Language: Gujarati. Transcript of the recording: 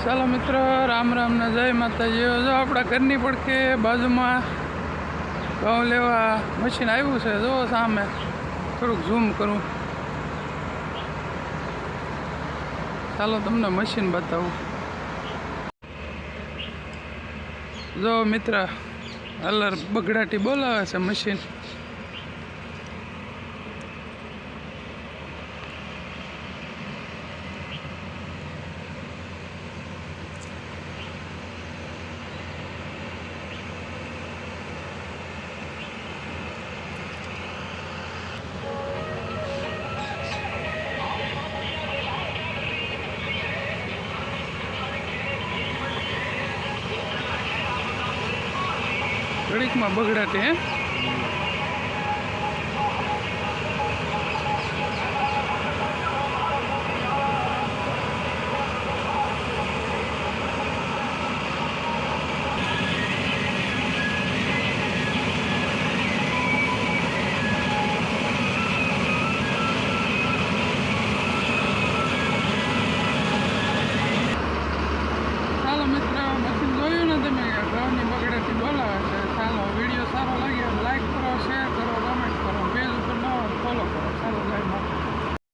ચાલો મિત્રો, રામ રામ ને જય માતાજી। જો આપણા ઘરની પડખે બાજુમાં ઘઉં લેવા મશીન આવ્યું છે। જો સામે થોડુંક ઝૂમ કરું, ચાલો તમને મશીન બતાવું। જો મિત્ર, અલર બગડાટી બોલાવે છે મશીન। ઘડીકમાં બગડાટી હે।